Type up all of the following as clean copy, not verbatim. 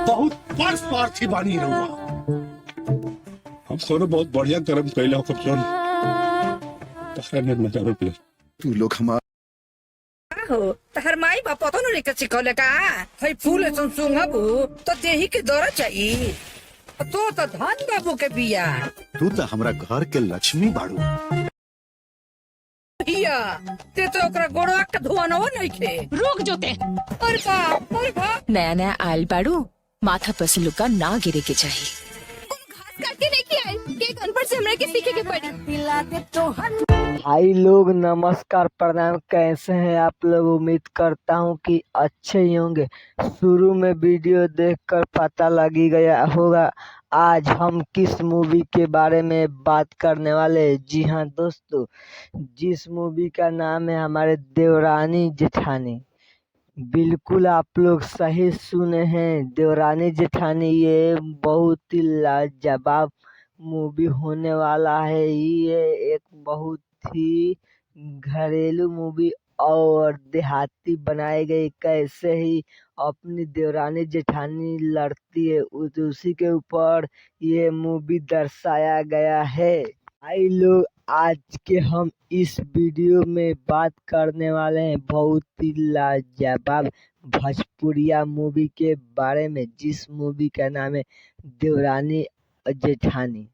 बहुत बड़ स्वार्थी बानी रहुआ। हम सोनो बहुत बढ़िया कर्म कैला हो कप्तान। तखने नजर पे तू लोग हमारा हो तहर माई बाप तो नहीं के सिखौले का हई फूल सुंगबू तो देही के दौरा चाहिए तो धन बाबू के बिया तू तो हमरा घर के लक्ष्मी बाड़ू। हिया ते तो ओकरा गोड़वा के धुआनवा नहीं खे रुक जोते अरे बाप नया नया आयल बाड़ू माथा पर से लुका ना गिरे के चाहिए। काट के नहीं किया के अनपढ़ से हमरा के सीखे के पड़ी। पिलाते तो भाई लोग नमस्कार प्रणाम, कैसे हैं आप लोग। उम्मीद करता हूं कि अच्छे ही होंगे। शुरू में वीडियो देखकर पता लग ही गया होगा आज हम किस मूवी के बारे में बात करने वाले। जी हाँ दोस्तों, जिस मूवी का नाम है हमारे देवरानी जेठानी। बिल्कुल आप लोग सही सुने हैं, देवरानी जेठानी। ये बहुत ही लाजवाब मूवी होने वाला है। ये एक बहुत ही घरेलू मूवी और देहाती बनाई गई, कैसे ही अपनी देवरानी जेठानी लड़ती है उसी के ऊपर ये मूवी दर्शाया गया है। भाई लोग, आज के हम इस वीडियो में बात करने वाले हैं बहुत ही लाजवाब भोजपुरिया मूवी के बारे में, जिस मूवी का नाम है देवरानी जेठानी।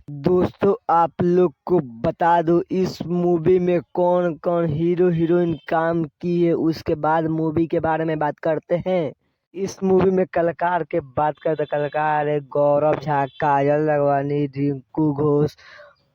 दोस्तों आप लोग को बता दो इस मूवी में कौन कौन हीरो हीरोइन काम की है, उसके बाद मूवी के बारे में बात करते हैं। इस मूवी में कलाकार के बात करते, कलाकार है गौरव झा, काजल राघवानी, रिंकू घोष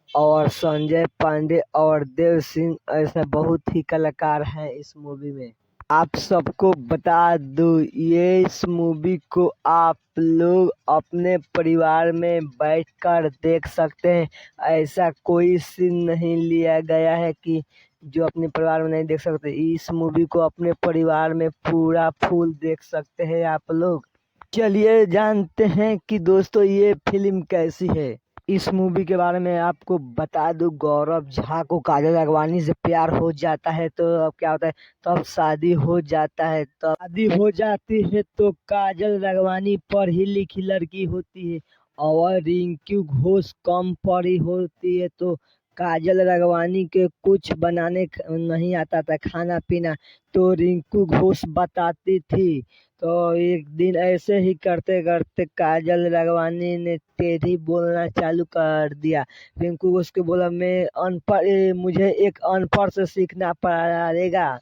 और संजय पांडे और देव सिंह। ऐसे बहुत ही कलाकार हैं इस मूवी में। आप सबको बता दूं ये इस मूवी को आप लोग अपने परिवार में बैठकर देख सकते हैं। ऐसा कोई सीन नहीं लिया गया है कि जो अपने परिवार में नहीं देख सकते। इस मूवी को अपने परिवार में पूरा फुल देख सकते हैं आप लोग। चलिए जानते हैं कि दोस्तों ये फिल्म कैसी है। इस मूवी के बारे में आपको बता दूं, गौरव झा को काजल राघवानी से प्यार हो जाता है तो अब क्या होता है, तब शादी हो जाता है। तब शादी हो जाती है तो काजल राघवानी पढ़ी लिखी लड़की होती है और रिंकू घोष कम पढ़ी होती है। तो काजल राघवानी के कुछ बनाने नहीं आता था, खाना पीना, तो रिंकू घोष बताती थी। तो एक दिन ऐसे ही करते करते काजल राघवानी ने टेढ़ी बोलना चालू कर दिया। रिंकू घोष को बोला मैं अनपढ़, मुझे एक अनपढ़ से सीखना पड़ेगा।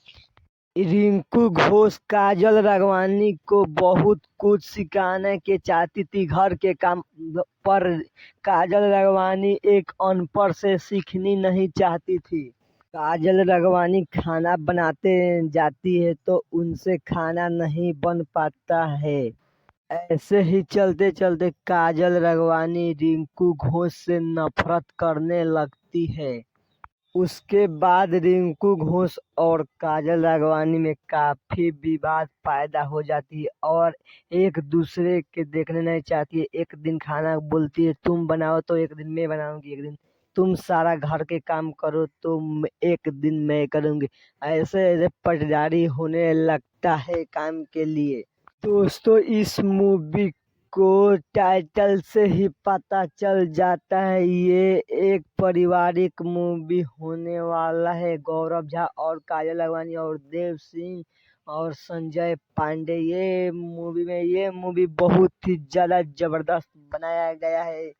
रिंकू घोष काजल राघवानी को बहुत कुछ सिखाने के चाहती थी घर के काम, पर काजल राघवानी एक अनपढ़ से सीखनी नहीं चाहती थी। काजल राघवानी खाना बनाते जाती है तो उनसे खाना नहीं बन पाता है। ऐसे ही चलते चलते काजल राघवानी रिंकू घोष से नफरत करने लगती है। उसके बाद रिंकू घोष और काजल राघवानी में काफी विवाद पैदा हो जाती है और एक दूसरे के देखने नहीं चाहती है। एक दिन खाना बोलती है तुम बनाओ तो एक दिन मैं बनाऊंगी, एक दिन तुम सारा घर के काम करो तो एक दिन मैं करूंगी। ऐसे ऐसे पटदारी होने लगता है काम के लिए। दोस्तों इस मूवी को टाइटल से ही पता चल जाता है ये एक पारिवारिक मूवी होने वाला है। गौरव झा और काजल राघवानी और देव सिंह और संजय पांडे ये मूवी बहुत ही ज्यादा जबरदस्त बनाया गया है।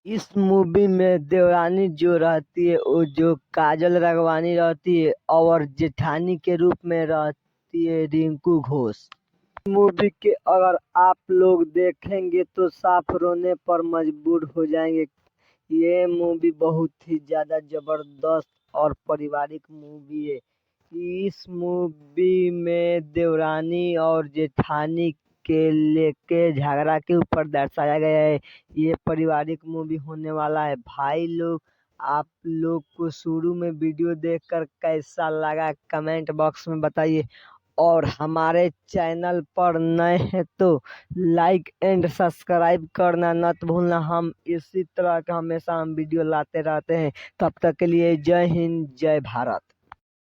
इस मूवी में देवरानी जो रहती है वो जो काजल राघवानी रहती है और जेठानी के रूप में रहती है रिंकू घोष। मूवी के अगर आप लोग देखेंगे तो साफ रोने पर मजबूर हो जाएंगे। ये मूवी बहुत ही ज्यादा जबरदस्त और पारिवारिक मूवी है। इस मूवी में देवरानी और जेठानी के लेके झगड़ा के ऊपर दर्शाया गया है। ये पारिवारिक मूवी होने वाला है। भाई लोग, आप लोग को शुरू में वीडियो देखकर कैसा लगा कमेंट बॉक्स में बताइए और हमारे चैनल पर नए हैं तो लाइक एंड सब्सक्राइब करना मत भूलना। हम इसी तरह का हमेशा हम वीडियो लाते रहते हैं। तब तक के लिए जय हिंद, जय भारत।